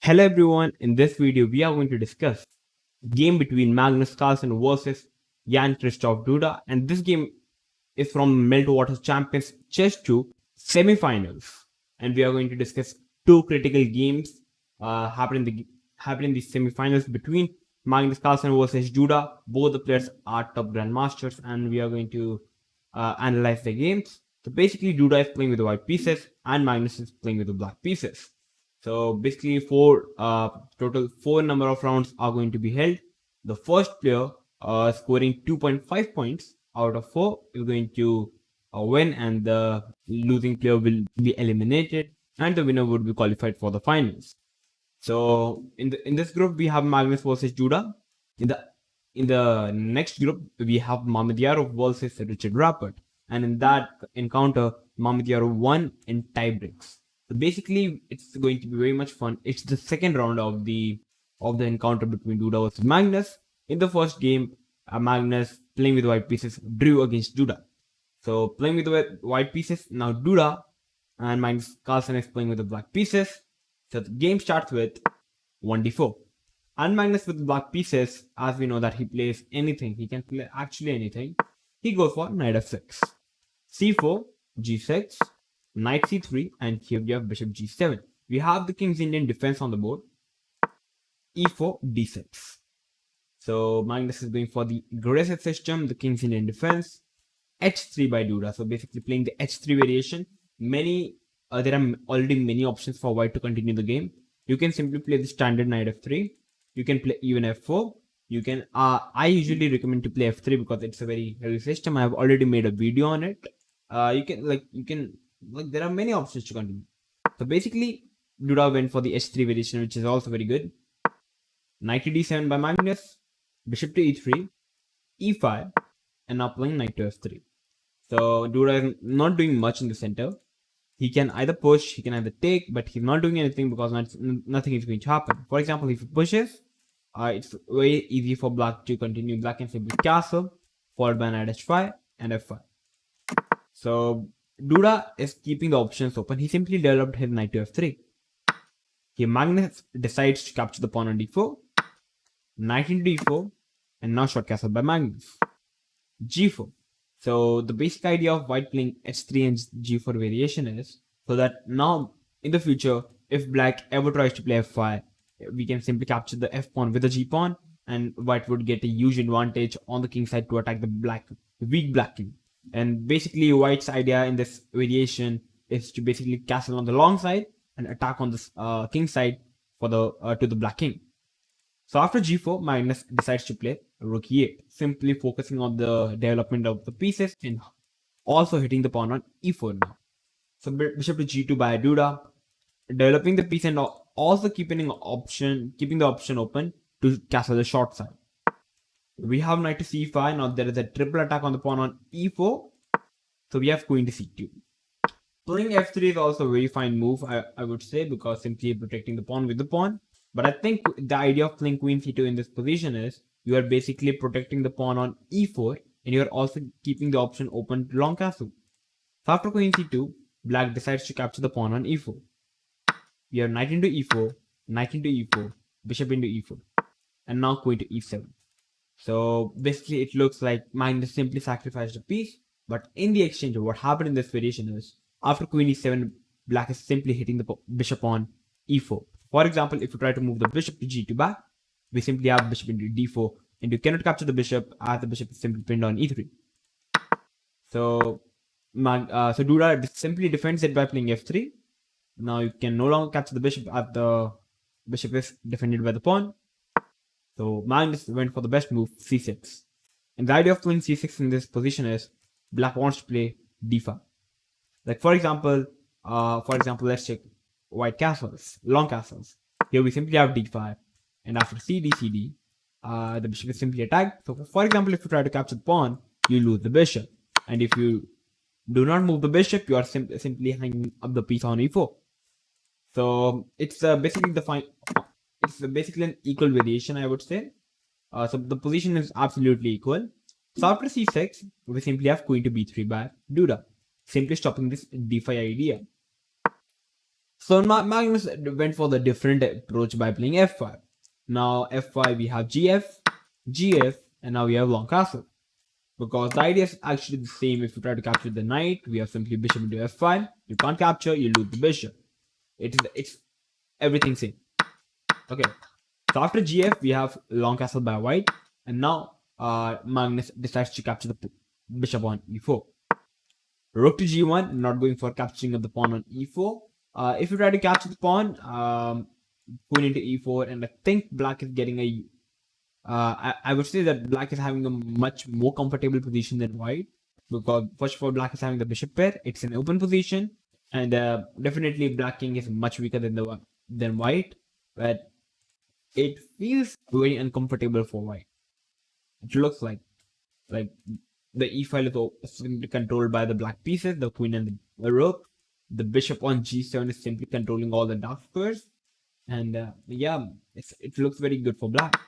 Hello everyone, in this video we are going to discuss game between Magnus Carlsen versus Jan-Krzysztof Duda, and this game is from Meltwater Champions Chess Tour semi-finals, and we are going to discuss two critical games happening in the semi-finals between Magnus Carlsen versus Duda. Both the players are top grandmasters, and we are going to analyze the games. So basically, Duda is playing with the white pieces, and Magnus is playing with the black pieces. So basically, total four number of rounds are going to be held. The first player scoring 2.5 points out of 4 is going to win, and the losing player will be eliminated, and the winner would be qualified for the finals. So in this group we have Magnus versus Duda. In the next group we have Mamedyarov versus Rhg1 Rapid, and in that encounter Mamedyarov won in tie breaks. So basically, it's going to be very much fun. It's the second round of the encounter between Duda versus Magnus. In the first game, Magnus playing with white pieces drew against Duda. So playing with the white pieces, now Duda and Magnus Carlsen is playing with the black pieces. So the game starts with 1d4. And Magnus with the black pieces, as we know that he plays anything, he can play actually anything. He goes for knight f6, c4, g6, knight c3, and here we have bishop g7. We have the king's Indian defense on the board. e4, d6. So Magnus is going for the aggressive system, the king's Indian defense. h3 by Duda. So basically playing the h3 variation. There are already many options for white to continue the game. You can simply play the standard knight f3. You can play even f4. You can. I usually recommend to play f3 because it's a very heavy system. I have already made a video on it. There are many options to continue. So basically, Duda went for the h3 variation, which is also very good. Knight to d7 by Magnus, bishop to e3, e5, and now playing knight to f3. So Duda is not doing much in the center. He can either push, he can either take, but he's not doing anything because nothing is going to happen. For example, if he pushes, it's very easy for black to continue. Black can simply castle, followed by knight h5 and f5. So Duda is keeping the options open. He simply developed his knight to f3. Here Magnus decides to capture the pawn on d4, knight into d4, and now short castle by Magnus. g4. So the basic idea of white playing h3 and g4 variation is so that now in the future, if black ever tries to play f5, we can simply capture the f pawn with the g pawn, and white would get a huge advantage on the king side to attack the weak black king. And basically, white's idea in this variation is to basically castle on the long side and attack on the king side for to the black king. So after g4, Magnus decides to play rook e8, simply focusing on the development of the pieces and also hitting the pawn on e4 now. So bishop to g2 by Duda, developing the piece and also keeping the option open to castle the short side. We have knight to c5. Now there is a triple attack on the pawn on e4. So we have queen to c2. Playing f3 is also a very fine move, I would say, because simply protecting the pawn with the pawn. But I think the idea of playing queen c2 in this position is you are basically protecting the pawn on e4, and you are also keeping the option open to long castle. So after queen c2, black decides to capture the pawn on e4. We have knight into e4, knight into e4, bishop into e4, and now queen to e7. So basically it looks like Magnus simply sacrificed a piece, but in the exchange what happened in this variation is after queen e7, black is simply hitting the bishop on e4. For example, if you try to move the bishop to g2 back, we simply have bishop into d4, and you cannot capture the bishop as the bishop is simply pinned on e3. So Duda simply defends it by playing f3. Now you can no longer capture the bishop as the bishop is defended by the pawn. So Magnus went for the best move, c6. And the idea of playing c6 in this position is black wants to play d5. Like for example, let's check white castles, long castles. Here we simply have d5, and after cd, the bishop is simply attacked. So for example, if you try to capture the pawn, you lose the bishop. And if you do not move the bishop, you are simply hanging up the piece on e4. So it's basically an equal variation, I would say. So the position is absolutely equal. So after c6, we simply have queen to b3 by Duda, simply stopping this d5 idea. So Magnus went for the different approach by playing f5. Now f5 we have gf, gf, and now we have long castle. Because the idea is actually the same. If you try to capture the knight, we have simply bishop into f5. You can't capture, you lose the bishop. It's everything same. Okay. So after gf, we have long castle by white, and now Magnus decides to capture the bishop on e4. Rook to g1, not going for capturing of the pawn on e4. If you try to capture the pawn, queen into e4, and I think black is getting a. I would say that black is having a much more comfortable position than white, because first of all, black is having the bishop pair. It's an open position, and definitely black king is much weaker than white, but it feels very uncomfortable for white. It looks like the e file is simply controlled by the black pieces, the queen and the rook. The bishop on g7 is simply controlling all the dark squares, and yeah, it looks very good for black.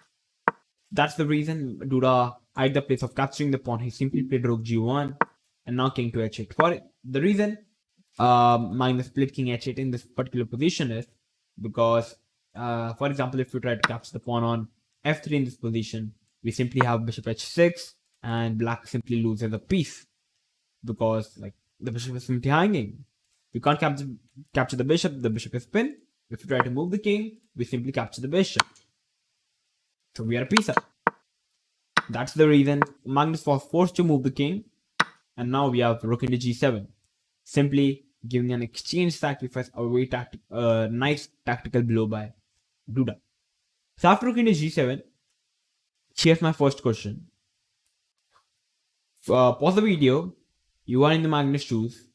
That's the reason Duda, at the place of capturing the pawn, he simply played rook g1 and now king to h8. For it, the reason Magnus split king h8 in this particular position is because, for example, if we try to capture the pawn on f3 in this position, we simply have bishop h6 and black simply loses a piece because like the bishop is simply hanging. You can't capture the bishop is pinned. If you try to move the king, we simply capture the bishop. So we are a piece up. That's the reason Magnus was forced to move the king, and now we have rook into g7, simply giving an exchange sacrifice, a very nice tactical blow by Duda. So after rook into g7, here's my first question. Pause the video. You are in the Magnus shoes.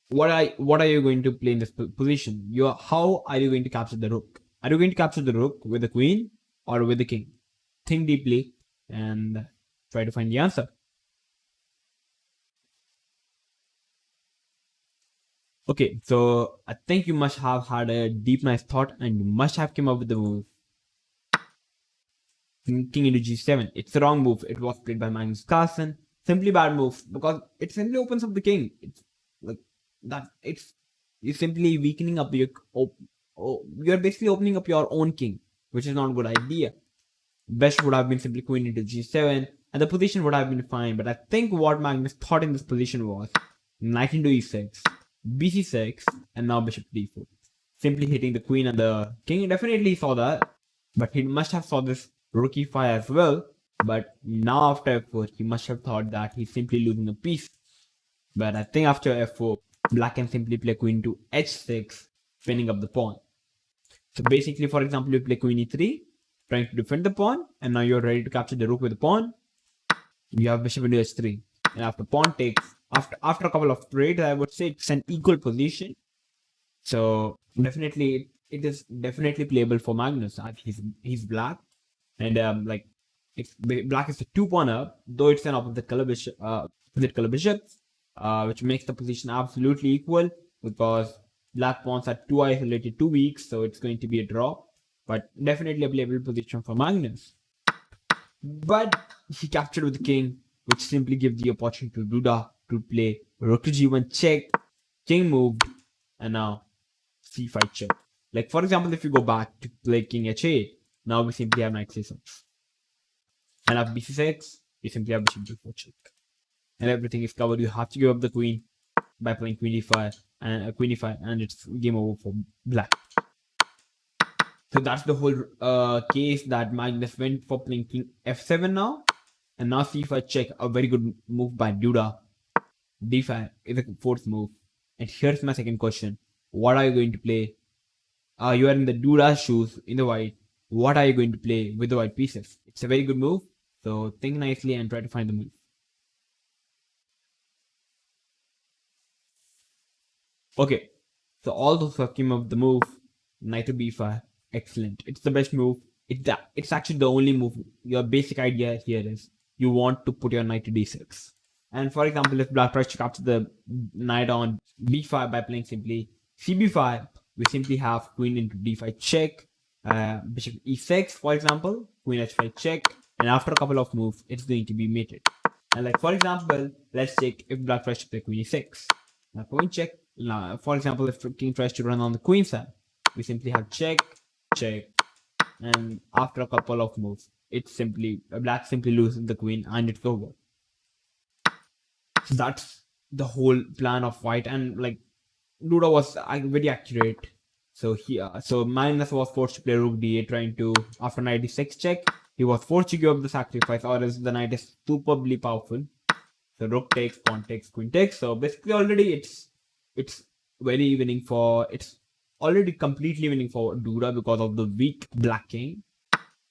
What are you going to play in this position? How are you going to capture the rook? Are you going to capture the rook with the queen or with the king? Think deeply and try to find the answer. Okay, so I think you must have had a deep, nice thought, and you must have come up with the move. King into g7. It's the wrong move. It was played by Magnus Carlsen. Simply bad move because it simply opens up the king. It's like that. You're simply weakening up your. You're basically opening up your own king, which is not a good idea. Best would have been simply queen into g7, and the position would have been fine. But I think what Magnus thought in this position was knight into e6, bc6, and now bishop to d4, simply hitting the queen and the king. Definitely saw that, but he must have saw this rook e5 as well. But now after f4, he must have thought that he's simply losing a piece. But I think after f4, black can simply play queen to h6, pinning up the pawn. So basically, for example, you play queen e3, trying to defend the pawn, and now you're ready to capture the rook with the pawn. You have bishop into h3, and after pawn takes, after a couple of trades, I would say it's an equal position. So definitely, it is definitely playable for Magnus. He's black, and black is a 2-pawn up, though it's an opposite color bishop, which makes the position absolutely equal because black pawns are too isolated, too weak, so it's going to be a draw. But definitely a playable position for Magnus. But he captured with the king, which simply gives the opportunity to Duda to play rook to g1 check, king moved, and now c5 check. Like for example, if you go back to play king h8, now we simply have knight c6. And after bc6, we simply have bishop d4 check. And everything is covered. You have to give up the queen by playing queen e5 and it's game over for black. So that's the whole case that Magnus went for playing king f7 now, and now c5 check, a very good move by Duda. d5 is a fourth move, and here's my second question: what are you going to play? You are in the Duda shoes in the white. What are you going to play with the white pieces? It's a very good move, so think nicely and try to find the move. Okay, so all those who came up with the move, knight to b5, excellent. It's the best move. It's actually the only move. Your basic idea here is you want to put your knight to d6. And for example, if black tries to capture the knight on b5 by playing simply cb5, we simply have queen into d5 check, bishop e6 for example, queen h5 check, and after a couple of moves, it's going to be mated. And like for example, let's check if black tries to play queen e6. Now queen check, Now, for example, if king tries to run on the queen side, we simply have check, check, and after a couple of moves, it's simply black simply loses the queen and it's over. So that's the whole plan of white, and like Duda was very accurate. So so Magnus was forced to play rook d8, trying to, after knight d6 check, he was forced to give up the sacrifice, or else the knight is superbly powerful. So rook takes, pawn takes, queen takes. So basically already it's very winning for, it's already completely winning for Duda because of the weak black king.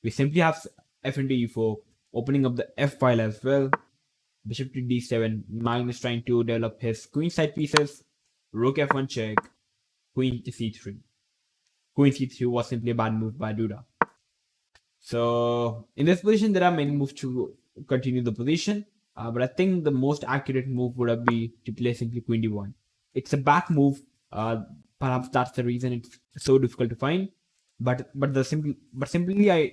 We simply have f into e4, opening up the f file as well. Bishop to d7, Magnus trying to develop his queen side pieces. Rook f1 check, queen to c3. Queen c3 was simply a bad move by Duda. So in this position, there are many moves to continue the position. But I think the most accurate move would have been to play simply queen d1. It's a back move. Perhaps that's the reason it's so difficult to find. But simply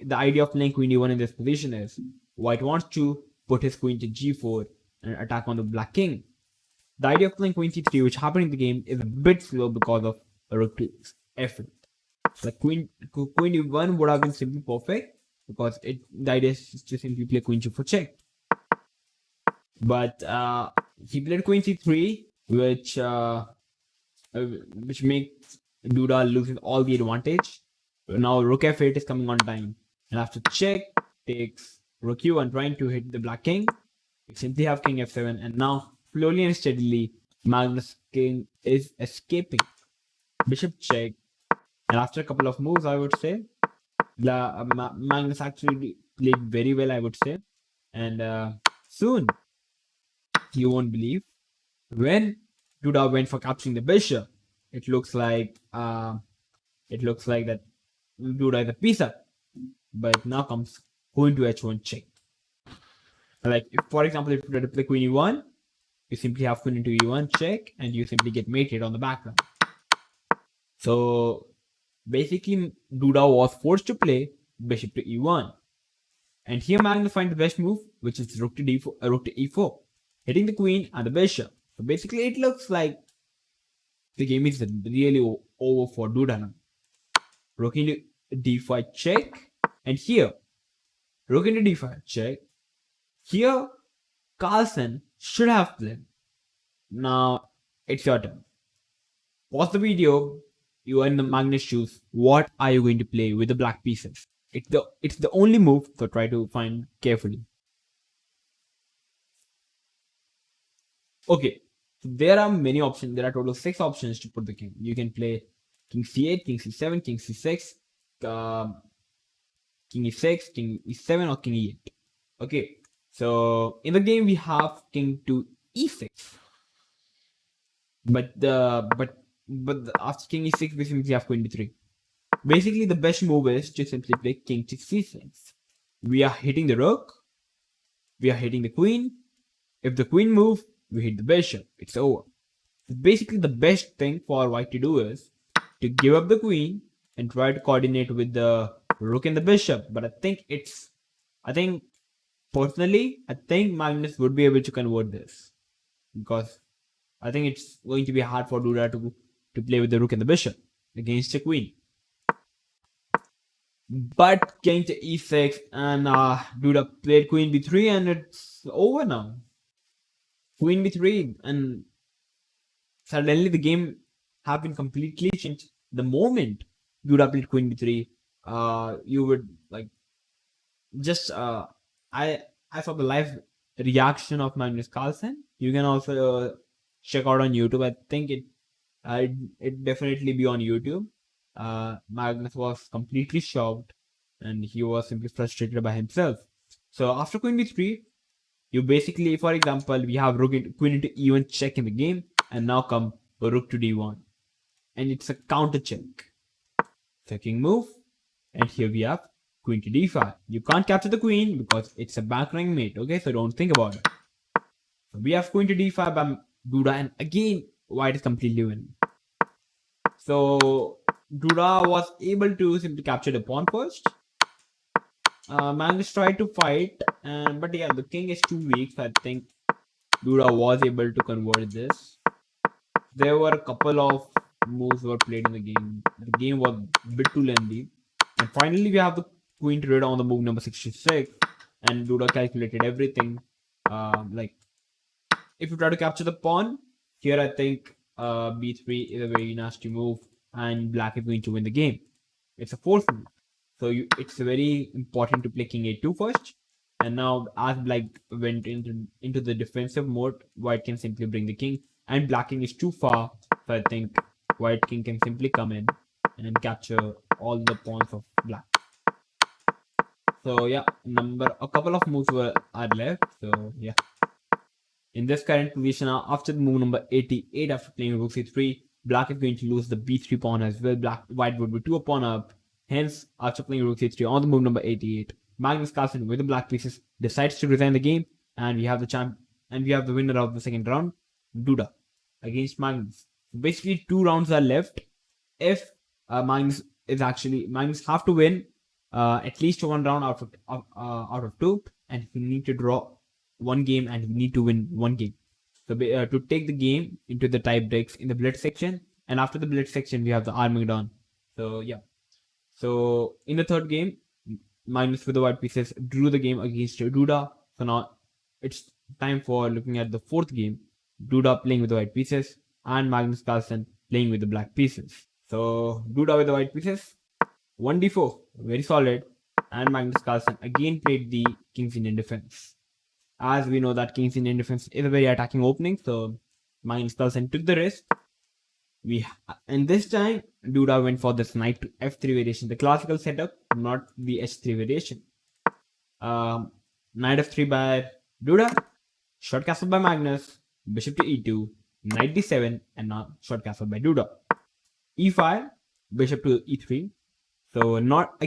the idea of playing queen d1 in this position is white wants to put his queen to g4 and attack on the black king. The idea of playing queen c3, which happened in the game, is a bit slow because of rook to f8. Like queen d1 would have been simply perfect because the idea is to simply play queen g4 check. But he played queen c3, which makes Duda loses all the advantage. Now rook f8 is coming on time, and after check takes rook u1, trying to hit the black king. We simply have king f7, and now slowly and steadily Magnus king is escaping. Bishop check, and after a couple of moves, I would say Magnus actually played very well, I would say, and soon you won't believe when Duda went for capturing the bishop. It looks like that Duda is a piece up, but now comes queen to h1 check. Like if, for example, if you try to play queen e1, you simply have queen into e1 check, and you simply get mated on the background. So basically, Duda was forced to play bishop to e1, and here Magnus finds the best move, which is rook to e4, hitting the queen and the bishop. So basically, it looks like the game is really over for Duda now. Rook into d5 check, and here rook into d5 check. Here Carlsen should have played. Now it's your turn. Pause the video. You are in the Magnus shoes. What are you going to play with the black pieces? It's the only move, so try to find carefully. Okay, so there are many options. There are total 6 options to put the king. You can play king c8, king c7, king c6, king e6, king e7, or king e8. Okay, so in the game we have king to e6, but after king e6 we simply have queen d3. Basically, the best move is to simply play king to c6. We are hitting the rook, we are hitting the queen. If the queen moves, we hit the bishop. It's over. Basically, the best thing for white to do is to give up the queen and try to coordinate with the rook and the bishop. But I think personally, Magnus would be able to convert this, because I think it's going to be hard for Duda to play with the rook and the bishop against the queen. But king to e6, and Duda played queen b3, and it's over now. Queen b3, and suddenly the game have been completely changed. The moment Duda played queen b3, you would like just I saw the live reaction of Magnus Carlsen. You can also check out on YouTube. I think it definitely be on YouTube. Magnus was completely shocked, and he was simply frustrated by himself. So after queen b3, you basically, for example, we have queen into e1 check in the game, and now come rook to d1, and it's a counter check. So king move, and here we have queen to d5. You can't capture the queen because it's a back rank mate. Okay, so don't think about it. So we have queen to d5 by Duda, and again white is completely winning. So Duda was able to simply capture the pawn first. Magnus tried to fight, but yeah, the king is too weak, so I think Duda was able to convert this. there were a couple of moves were played in the game. The game was a bit too lengthy. And finally, we have the queen to red on the move number 66. And Duda calculated everything. Like, if you try to capture the pawn, here I think b3 is a very nasty move. And black is going to win the game. It's a force move. So it's very important to play king a2 first. And now as black went into the defensive mode, white can simply bring the king. And black king is too far. So I think white king can simply come in and capture all the pawns of black. So yeah, a couple of moves are left. So yeah. In this current position, after the move number 88, after playing rook c3, black is going to lose the b3 pawn as well. White would be 2 pawn up. Hence, after playing rook c3 on the move number 88, Magnus Carlsen with the black pieces decides to resign the game, and we have the winner of the second round, Duda, against Magnus. Basically, 2 rounds are left. If Magnus have to win at least 1 round out of 2, and he need to draw 1 game and he need to win 1 game. So to take the game into the tie breaks in the blitz section, and after the blitz section we have the Armageddon. So yeah. So in the third game, Magnus with the white pieces drew the game against Duda. So now it's time for looking at the fourth game. Duda playing with the white pieces and Magnus Carlsen playing with the black pieces. So Duda with the white pieces, 1d4, very solid. And Magnus Carlsen again played the King's Indian defense. As we know that King's Indian defense is a very attacking opening, so Magnus Carlsen took the risk. And this time Duda went for this knight to f3 variation, the classical setup, not the h3 variation. Knight f3 by Duda, short castle by Magnus, bishop to e2, knight d7, and now short castle by Duda. e5, bishop to e3. So not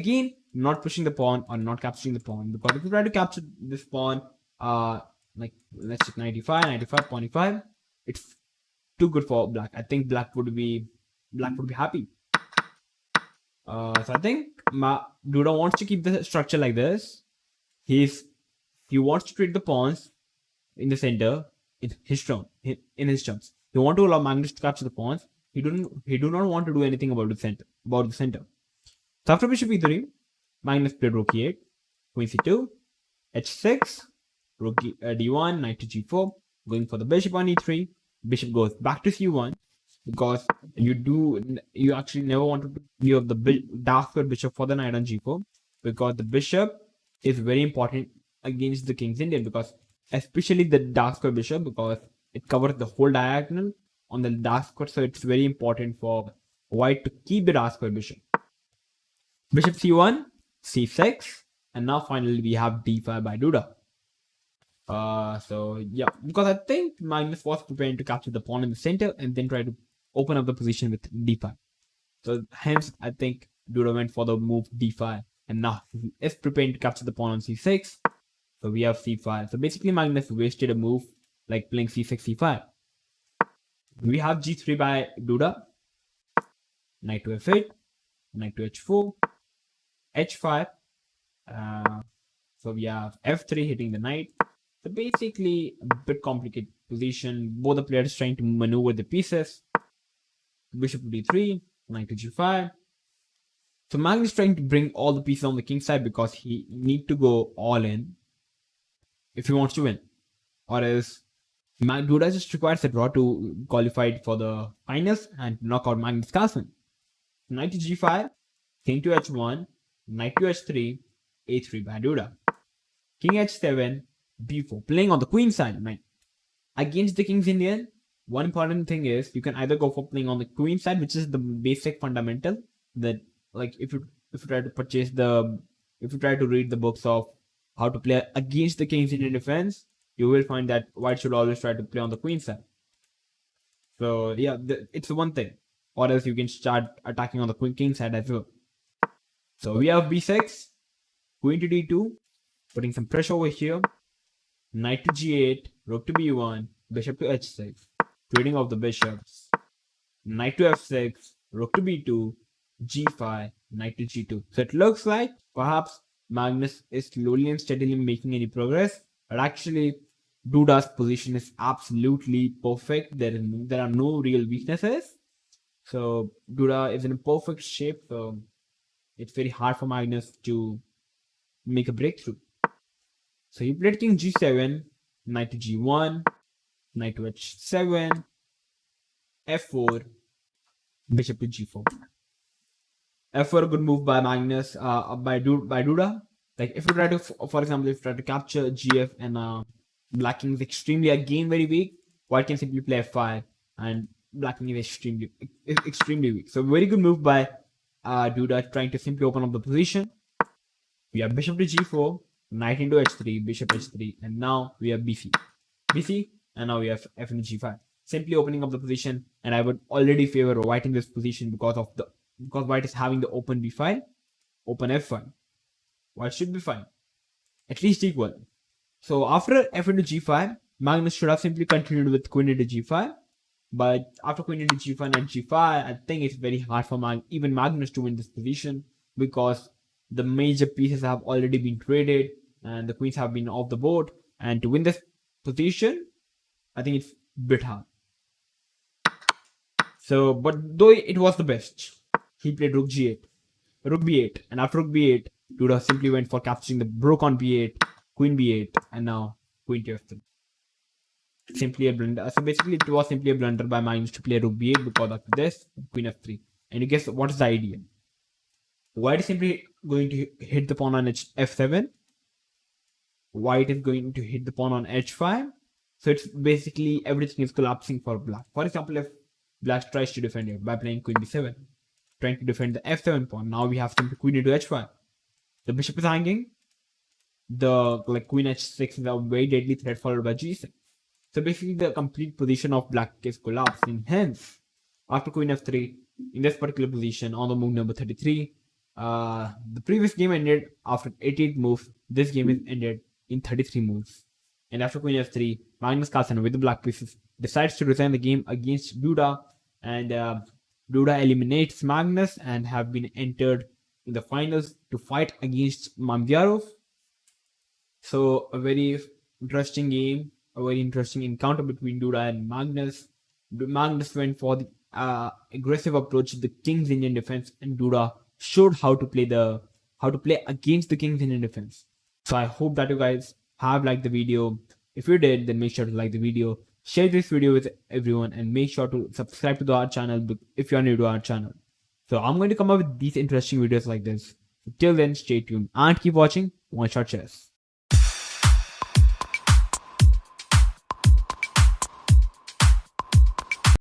pushing the pawn or not capturing the pawn, because if you try to capture this pawn, like let's check 95, pawn e5, it's too good for black. I think black would be happy. So I think Duda wants to keep the structure like this. He wants to treat the pawns in the center in his terms. He want to allow Magnus to capture the pawns. He do not want to do anything about the center. So after bishop e3, Magnus played rook e8, queen c2, h6, rook d1, knight to g4, going for the bishop on e3. Bishop goes back to c1, because you actually never wanted to give the dark square bishop for the knight on g4, because the bishop is very important against the King's Indian, because especially the dark square bishop, because it covers the whole diagonal on the dark square, so it's very important for white to keep the dark square bishop. Bishop c1, c6, and now finally we have d5 by Duda. So yeah, because I think Magnus was preparing to capture the pawn in the center and then try to open up the position with d5. So hence I think Duda went for the move d5, and now he is preparing to capture the pawn on c6. So we have c5. So basically Magnus wasted a move like playing c6, c5. We have g3 by Duda, knight to f8, knight to h4, h5. So we have f3 hitting the knight. So basically a bit complicated position. Both the players trying to maneuver the pieces. Bishop to d3, knight to g5. So Magnus trying to bring all the pieces on the king side, because he need to go all in if he wants to win. Or else Duda just requires a draw to qualify for the finals and knock out Magnus Carlsen. Knight to g5, king to h1, knight to h3, a3 by Duda. King h7, b4, playing on the queen side. Against the King's Indian, one important thing is you can either go for playing on the queen side, which is the basic fundamental, that like if you try to read the books of how to play against the King's Indian defense, you will find that white should always try to play on the queen side. So yeah, it's the one thing. Or else you can start attacking on the king side as well. So we have b6, queen to d2, putting some pressure over here. Knight to g8, rook to b1, bishop to h6, trading of the bishops. Knight to f6, rook to b2, g5, knight to g2. So it looks like perhaps Magnus is slowly and steadily making any progress, but actually Duda's position is absolutely perfect. There are no real weaknesses. So Duda is in a perfect shape. So it's very hard for Magnus to make a breakthrough. So he played king g7, knight to g1, knight to h7, f4, bishop to g4. f4 a good move by Magnus, by Duda. Like if you try to, for example, if you try to capture gf and black king is extremely again very weak, white can simply play f5 and black king is extremely weak. So very good move by Duda, trying to simply open up the position. We have bishop to g4, knight into h3, bishop h3, and now we have bc, and now we have f into g5. Simply opening up the position, and I would already favor white in this position because white is having the open b5, open f5. White should be fine, at least equal. So after f into g5, Magnus should have simply continued with queen into g5. But after queen into g5 and g5, I think it's very hard for even Magnus to win this position, because the major pieces have already been traded and the queens have been off the board. And to win this position, I think it's a bit hard. So, but though it was the best, he played rook g8, rook b8, and after rook b8, Duda simply went for capturing the rook on b8, queen b8, and now queen to f3. Simply a blunder. So basically, it was simply a blunder by Magnus to play rook b8 because of this, queen f3. And you guess what is the idea? White is simply going to hit the pawn on f7. White is going to hit the pawn on h5. So it's basically everything is collapsing for black. For example, if black tries to defend it by playing queen b7, trying to defend the f7 pawn, now we have simply queen into h5. The bishop is hanging. The queen h6 is a very deadly threat, followed by g6. So basically, the complete position of black is collapsing. Hence, after queen f3, in this particular position on the move number 33, the previous game ended after 88 moves. This game is ended in 33 moves. And after queen f3, Magnus Carlsen with the black pieces decides to resign the game against Duda, and Duda eliminates Magnus and have been entered in the finals to fight against Mamdyarov. So a very interesting game, a very interesting encounter between Duda and Magnus. Magnus went for the aggressive approach to the king's Indian defense, and Duda showed how to play against the king's Indian defense. So I hope that you guys have liked the video. If you did, then make sure to like the video, share this video with everyone, and make sure to subscribe to our channel if you are new to our channel. So I'm going to come up with these interesting videos like this. So till then, stay tuned and keep watching One Shot Chess.